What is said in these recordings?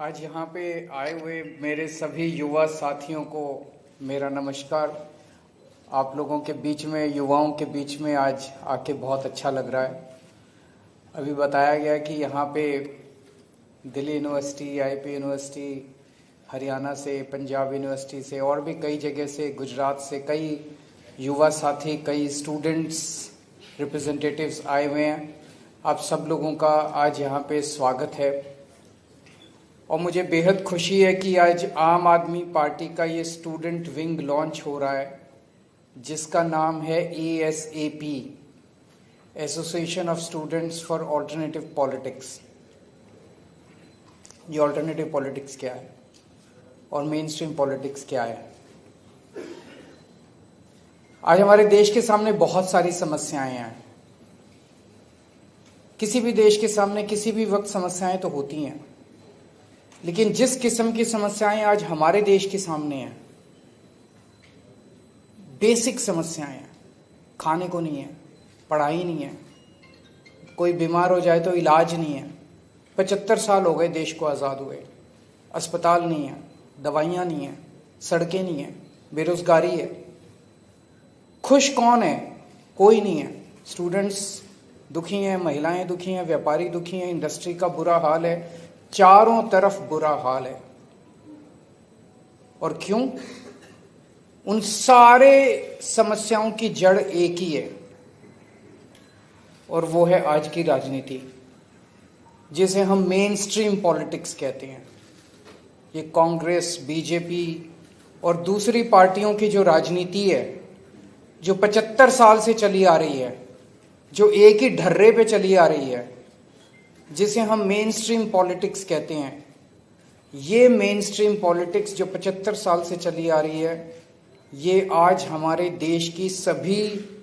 आज यहाँ पे आए हुए मेरे सभी युवा साथियों को मेरा नमस्कार। आप लोगों के बीच में, युवाओं के बीच में आज आके बहुत अच्छा लग रहा है। अभी बताया गया कि यहाँ पे Delhi university, IP university, Haryana से, पंजाब यूनिवर्सिटी से और भी कई जगह से, गुजरात से कई युवा साथी, कई स्टूडेंट्स रिप्रेजेंटेटिव्स आए हुए हैं। आप सब लोगों का आज यहाँ पे स्वागत है और मुझे बेहद खुशी है कि आज आम आदमी पार्टी का ये स्टूडेंट विंग लॉन्च हो रहा है, जिसका नाम है ASAP, association of students for alternative politics. ये ऑल्टरनेटिव पॉलिटिक्स क्या है और मेन स्ट्रीम पॉलिटिक्स क्या है? आज हमारे देश के सामने बहुत सारी समस्याएं हैं। किसी भी देश के सामने किसी भी वक्त समस्याएं तो होती हैं, लेकिन जिस किस्म की समस्याएं आज हमारे देश के सामने हैं, बेसिक समस्याएं हैं, खाने को नहीं है, पढ़ाई नहीं है, कोई बीमार हो जाए तो इलाज नहीं है। 75 साल हो गए देश को आज़ाद हुए, अस्पताल नहीं है, दवाइयाँ नहीं है, सड़कें नहीं है, बेरोजगारी है। खुश कौन है? कोई नहीं है। स्टूडेंट्स दुखी हैं, महिलाएं दुखी हैं, व्यापारी दुखी हैं, इंडस्ट्री का बुरा हाल है, चारों तरफ बुरा हाल है। और क्यों? उन सारे समस्याओं की जड़ एक ही है और वो है आज की राजनीति, जिसे हम मेन स्ट्रीम पॉलिटिक्स कहते हैं। ये कांग्रेस, बीजेपी और दूसरी पार्टियों की जो राजनीति है, जो 75 साल से चली आ रही है, जो एक ही ढर्रे पे चली आ रही है, जिसे हम मेन स्ट्रीम पॉलिटिक्स कहते हैं। ये मेन स्ट्रीम पॉलिटिक्स जो 75 साल से चली आ रही है, ये आज हमारे देश की सभी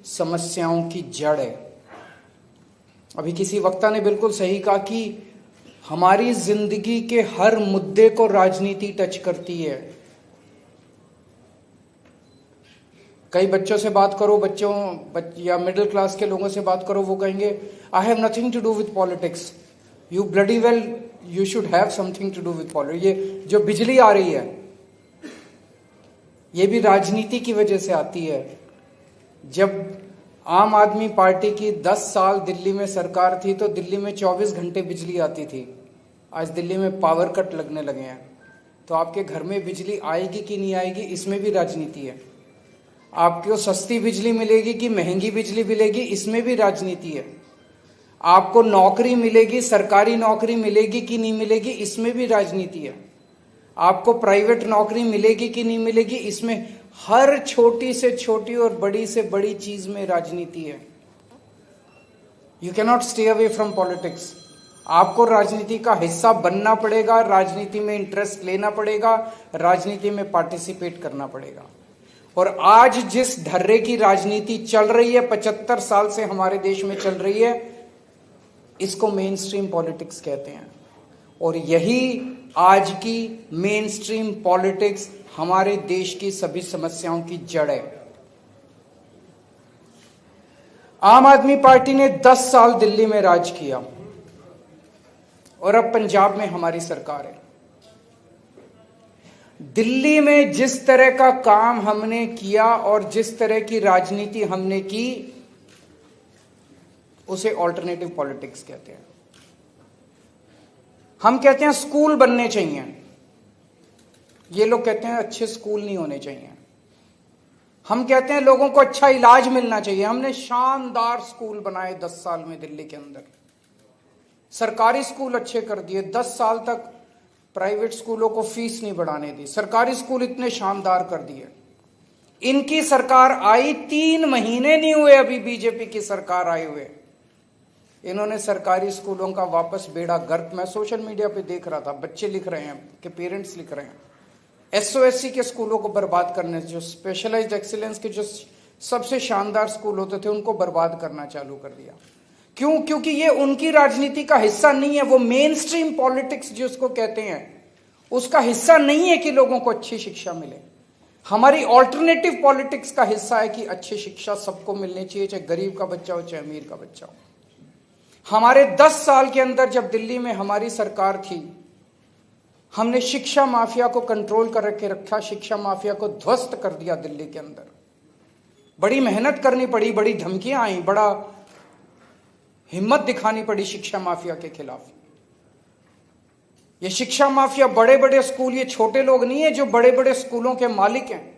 समस्याओं की जड़ है। अभी किसी वक्ता ने बिल्कुल सही कहा कि हमारी जिंदगी के हर मुद्दे को राजनीति टच करती है। कई बच्चों से बात करो, या मिडिल क्लास के लोगों से बात करो, वो कहेंगे I have nothing to do with politics. You bloody well you should have something to do with politics. ये जो बिजली आ रही है, ये भी राजनीति की वजह से आती है। जब आम आदमी पार्टी की 10 साल दिल्ली में सरकार थी तो दिल्ली में 24 घंटे बिजली आती थी। आज दिल्ली में पावर कट लगने लगे हैं, तो आपके घर में बिजली आएगी कि नहीं आएगी, इसमें भी राजनीति है। आपको सस्ती बिजली मिलेगी कि महंगी बिजली मिलेगी, इसमें भी राजनीति है। आपको नौकरी मिलेगी, सरकारी नौकरी मिलेगी कि नहीं मिलेगी, इसमें भी राजनीति है। आपको प्राइवेट नौकरी मिलेगी कि नहीं मिलेगी, इसमें हर छोटी से छोटी और बड़ी से बड़ी चीज में राजनीति है। You can not stay away from politics. आपको राजनीति का हिस्सा बनना पड़ेगा, राजनीति में इंटरेस्ट लेना पड़ेगा, राजनीति में पार्टिसिपेट करना पड़ेगा। और आज जिस ढर्रे की राजनीति चल रही है, 75 साल से हमारे देश में चल रही है, इसको मेन स्ट्रीम पॉलिटिक्स कहते हैं। और यही आज की मेन स्ट्रीम पॉलिटिक्स हमारे देश की सभी समस्याओं की जड़ है। आम आदमी पार्टी ने 10 साल दिल्ली में राज किया और अब पंजाब में हमारी सरकार है। दिल्ली में जिस तरह का काम हमने किया और जिस तरह की राजनीति हमने की, उसे ऑल्टरनेटिव पॉलिटिक्स कहते हैं। हम कहते हैं स्कूल बनने चाहिए, ये लोग कहते हैं अच्छे स्कूल नहीं होने चाहिए। हम कहते हैं लोगों को अच्छा इलाज मिलना चाहिए। हमने शानदार स्कूल बनाए 10 साल में दिल्ली के अंदर, सरकारी स्कूल अच्छे कर दिए। 10 साल तक प्राइवेट स्कूलों को फीस नहीं बढ़ाने दी, सरकारी स्कूल इतने शानदार कर दिए। इनकी सरकार आई 3 महीने नहीं हुए अभी बीजेपी की सरकार आए हुए, इन्होंने सरकारी स्कूलों का वापस बेड़ा गर्क। मैं सोशल मीडिया पे देख रहा था, बच्चे लिख रहे हैं कि पेरेंट्स लिख रहे हैं, SOSC के स्कूलों को बर्बाद करने, जो स्पेशलाइज्ड एक्सीलेंस के जो सबसे शानदार स्कूल होते थे, उनको बर्बाद करना चालू कर दिया। क्यों? क्योंकि ये उनकी राजनीति का हिस्सा नहीं है। वो मेन स्ट्रीम पॉलिटिक्स जिसको कहते हैं, उसका हिस्सा नहीं है कि लोगों को अच्छी शिक्षा मिले। हमारी ऑल्टरनेटिव पॉलिटिक्स का हिस्सा है कि अच्छी शिक्षा सबको मिलनी चाहिए, चाहे गरीब का बच्चा हो चाहे अमीर का बच्चा हो। हमारे 10 साल के अंदर जब दिल्ली में हमारी सरकार थी, हमने शिक्षा माफिया को कंट्रोल कर के रखा, शिक्षा माफिया को ध्वस्त कर दिया दिल्ली के अंदर। बड़ी मेहनत करनी पड़ी, बड़ी धमकियां आई, बड़ा हिम्मत दिखानी पड़ी शिक्षा माफिया के खिलाफ। ये शिक्षा माफिया बड़े बड़े स्कूल, ये छोटे लोग नहीं है जो बड़े बड़े स्कूलों के मालिक हैं,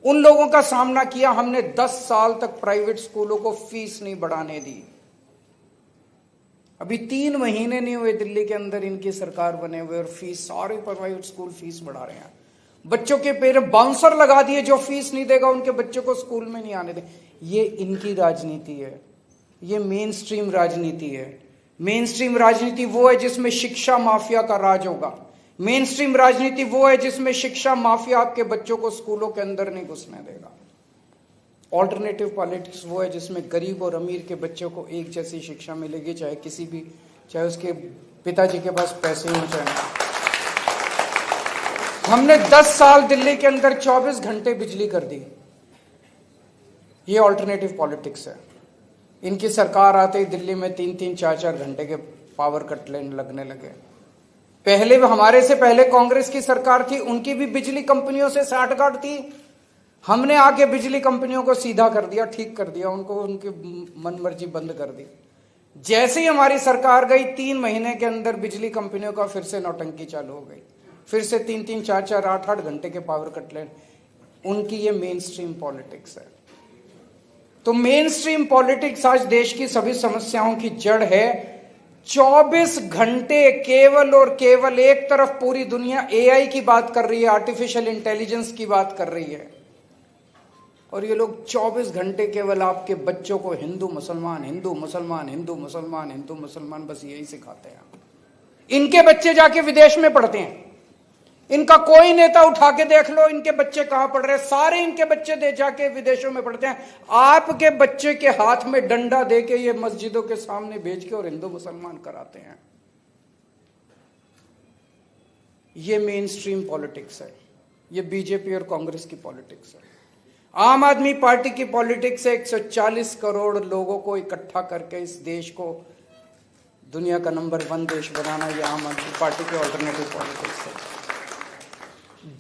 उन लोगों का सामना किया हमने। 10 साल तक प्राइवेट स्कूलों को फीस नहीं बढ़ाने दी। अभी 3 महीने नहीं हुए दिल्ली के अंदर इनकी सरकार बने हुए और फीस, सारे प्राइवेट स्कूल फीस बढ़ा रहे हैं। बच्चों के पेरेंट्स बाउंसर लगा दिए, जो फीस नहीं देगा उनके बच्चों को स्कूल में नहीं आने दे। ये इनकी राजनीति है, ये मेन स्ट्रीम राजनीति है। मेन स्ट्रीम राजनीति वो है जिसमें शिक्षा माफिया का राज होगा। मेन स्ट्रीम राजनीति वो है जिसमें शिक्षा माफिया आपके बच्चों को स्कूलों के अंदर नहीं घुसने देगा। ऑल्टरनेटिव पॉलिटिक्स वो है जिसमें गरीब और अमीर के बच्चों को एक जैसी शिक्षा मिलेगी, चाहे उसके पिताजी के पास पैसे हो चाहे। हमने 10 साल दिल्ली के अंदर 24 घंटे बिजली कर दी। ये ऑल्टरनेटिव पॉलिटिक्स है। इनकी सरकार आते ही दिल्ली में 3-3, 4-4 घंटे के पावर कट लगने लगे। पहले हमारे से पहले कांग्रेस की सरकार थी, उनकी भी बिजली कंपनियों से साठगांठ थी। हमने आके बिजली कंपनियों को सीधा कर दिया, ठीक कर दिया, उनको उनकी मनमर्जी बंद कर दी। जैसे ही हमारी सरकार गई 3 महीने के अंदर बिजली कंपनियों का फिर से नौटंकी चालू हो गई, फिर से 3-3, 4-4, 8-8 घंटे के पावर कट उनकी ये मेन स्ट्रीम पॉलिटिक्स है। तो मेन स्ट्रीम पॉलिटिक्स आज देश की सभी समस्याओं की जड़ है। 24 घंटे केवल और केवल एक तरफ पूरी दुनिया एआई की बात कर रही है, आर्टिफिशियल इंटेलिजेंस की बात कर रही है, और ये लोग 24 घंटे केवल आपके बच्चों को हिंदू मुसलमान, हिंदू मुसलमान, हिंदू मुसलमान, हिंदू मुसलमान, बस यही सिखाते हैं। इनके बच्चे जाके विदेश में पढ़ते हैं। इनका कोई नेता उठा के देख लो, इनके बच्चे कहां पढ़ रहे हैं। सारे इनके बच्चे दे जाके विदेशों में पढ़ते हैं। आपके बच्चे के हाथ में डंडा देके ये मस्जिदों के सामने भेज के और हिंदू मुसलमान कराते हैं। ये मेन स्ट्रीम पॉलिटिक्स है, ये बीजेपी और कांग्रेस की पॉलिटिक्स है। आम आदमी पार्टी की पॉलिटिक्स है 140 करोड़ लोगों को इकट्ठा करके इस देश को दुनिया का नंबर 1 देश बनाना। ये आम आदमी पार्टी की ऑल्टरनेटिव पॉलिटिक्स है।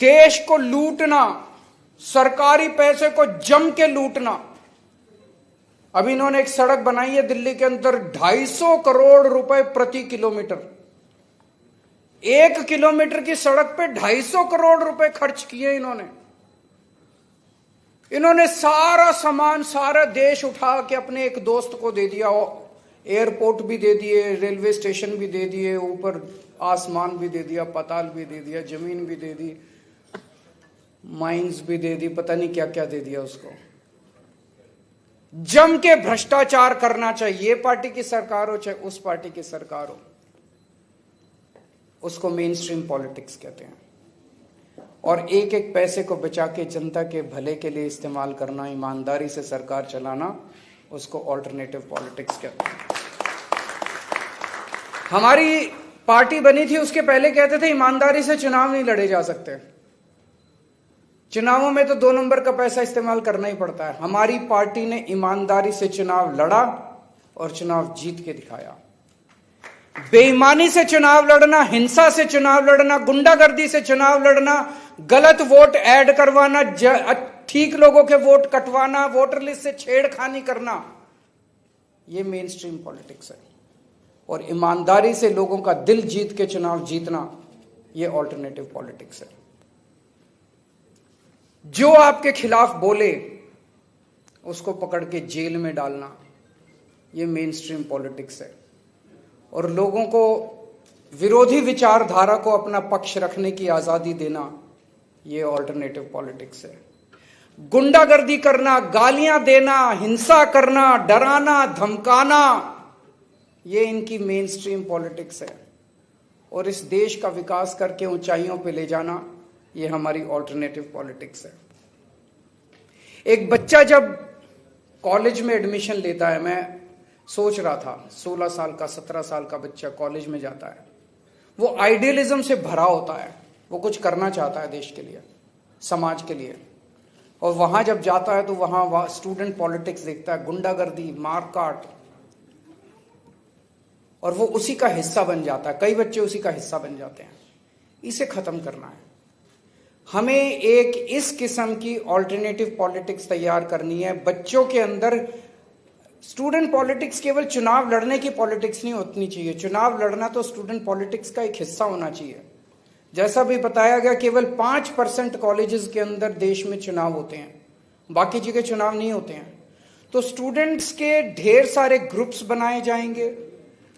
देश को लूटना, सरकारी पैसे को जम के लूटना। अभी इन्होंने एक सड़क बनाई है दिल्ली के अंदर 250 करोड़ रुपए प्रति किलोमीटर। 1 किलोमीटर की सड़क पे 250 करोड़ रुपए खर्च किए इन्होंने सारा सामान, सारा देश उठा के अपने एक दोस्त को दे दिया। एयरपोर्ट भी दे दिए, रेलवे स्टेशन भी दे दिए, ऊपर आसमान भी दे दिया, पाताल भी दे दिया, जमीन भी दे दी, माइंस भी दे दी, पता नहीं क्या क्या दे दिया उसको। जम के भ्रष्टाचार करना, चाहिए पार्टी की सरकार हो चाहे उस पार्टी की सरकार हो, उसको मेन स्ट्रीम पॉलिटिक्स कहते हैं। और एक एक पैसे को बचा के जनता के भले के लिए इस्तेमाल करना, ईमानदारी से सरकार चलाना, उसको ऑल्टरनेटिव पॉलिटिक्स कहते हैं। हमारी पार्टी बनी थी उसके पहले कहते थे ईमानदारी से चुनाव नहीं लड़े जा सकते, चुनावों में तो 2 नंबर का पैसा इस्तेमाल करना ही पड़ता है। हमारी पार्टी ने ईमानदारी से चुनाव लड़ा और चुनाव जीत के दिखाया। बेईमानी से चुनाव लड़ना, हिंसा से चुनाव लड़ना, गुंडागर्दी से चुनाव लड़ना, गलत वोट ऐड करवाना, ठीक लोगों के वोट कटवाना, वोटर लिस्ट से छेड़खानी करना, यह मेन स्ट्रीम पॉलिटिक्स है। और ईमानदारी से लोगों का दिल जीत के चुनाव जीतना, यह ऑल्टरनेटिव पॉलिटिक्स है। जो आपके खिलाफ बोले उसको पकड़ के जेल में डालना, यह मेन स्ट्रीम पॉलिटिक्स है। और लोगों को विरोधी विचारधारा को अपना पक्ष रखने की आजादी देना, यह ऑल्टरनेटिव पॉलिटिक्स है। गुंडागर्दी करना, गालियां देना, हिंसा करना, डराना, धमकाना, यह इनकी मेन स्ट्रीम पॉलिटिक्स है। और इस देश का विकास करके ऊंचाइयों पे ले जाना, यह हमारी ऑल्टरनेटिव पॉलिटिक्स है। एक बच्चा जब कॉलेज में एडमिशन लेता है, मैं सोच रहा था 16 साल का, 17 साल का बच्चा कॉलेज में जाता है, वो आइडियलिज्म से भरा होता है, वो कुछ करना चाहता है देश के लिए, समाज के लिए। और वहां जब जाता है तो वहां स्टूडेंट पॉलिटिक्स देखता है, गुंडागर्दी, मारकाट, और वो उसी का हिस्सा बन जाता है। कई बच्चे उसी का हिस्सा बन जाते हैं। इसे खत्म करना है। हमें एक इस किस्म की ऑल्टरनेटिव पॉलिटिक्स तैयार करनी है। बच्चों के अंदर स्टूडेंट पॉलिटिक्स केवल चुनाव लड़ने की पॉलिटिक्स नहीं होनी चाहिए। चुनाव लड़ना तो स्टूडेंट पॉलिटिक्स का एक हिस्सा होना चाहिए। जैसा भी बताया गया, केवल 5% कॉलेजेस के अंदर देश में चुनाव होते हैं, बाकी जगह चुनाव नहीं होते हैं। तो स्टूडेंट्स के ढेर सारे ग्रुप्स बनाए जाएंगे,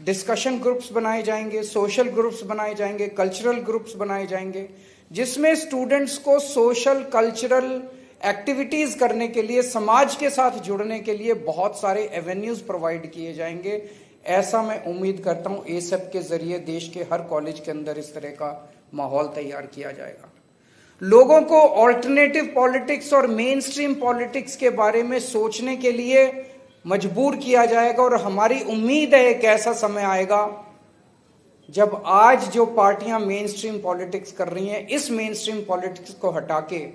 डिस्कशन ग्रुप्स बनाए जाएंगे, सोशल ग्रुप्स बनाए जाएंगे, कल्चरल ग्रुप्स बनाए जाएंगे, जिसमें स्टूडेंट्स को सोशल कल्चरल एक्टिविटीज करने के लिए, समाज के साथ जुड़ने के लिए बहुत सारे एवेन्यूज प्रोवाइड किए जाएंगे। ऐसा मैं उम्मीद करता हूं एसेप के जरिए देश के हर कॉलेज के अंदर इस तरह का माहौल तैयार किया जाएगा। लोगों को ऑल्टरनेटिव पॉलिटिक्स और मेन स्ट्रीम पॉलिटिक्स के बारे में सोचने के लिए मजबूर किया जाएगा। और हमारी उम्मीद है एक ऐसा समय आएगा जब आज जो पार्टियां मेन स्ट्रीम पॉलिटिक्स कर रही हैं, इस मेन स्ट्रीम पॉलिटिक्स को हटा के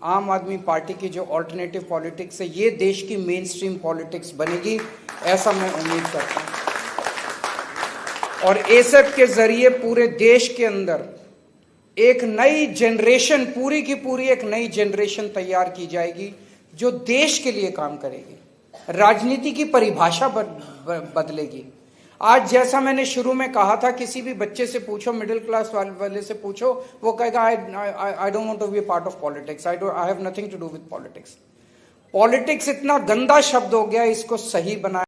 आम आदमी पार्टी की जो ऑल्टरनेटिव पॉलिटिक्स है, ये देश की मेन स्ट्रीम पॉलिटिक्स बनेगी, ऐसा मैं उम्मीद करता हूं। और एसेप के जरिए पूरे देश के अंदर एक नई जनरेशन, पूरी की पूरी एक नई जनरेशन तैयार की जाएगी जो देश के लिए काम करेगी। राजनीति की परिभाषा बदलेगी। आज जैसा मैंने शुरू में कहा था, किसी भी बच्चे से पूछो, मिडिल क्लास वाले से पूछो, वो कहेगा I don't want to be part of politics, I have nothing to do with politics. Politics इतना गंदा शब्द हो गया, इसको सही बनाया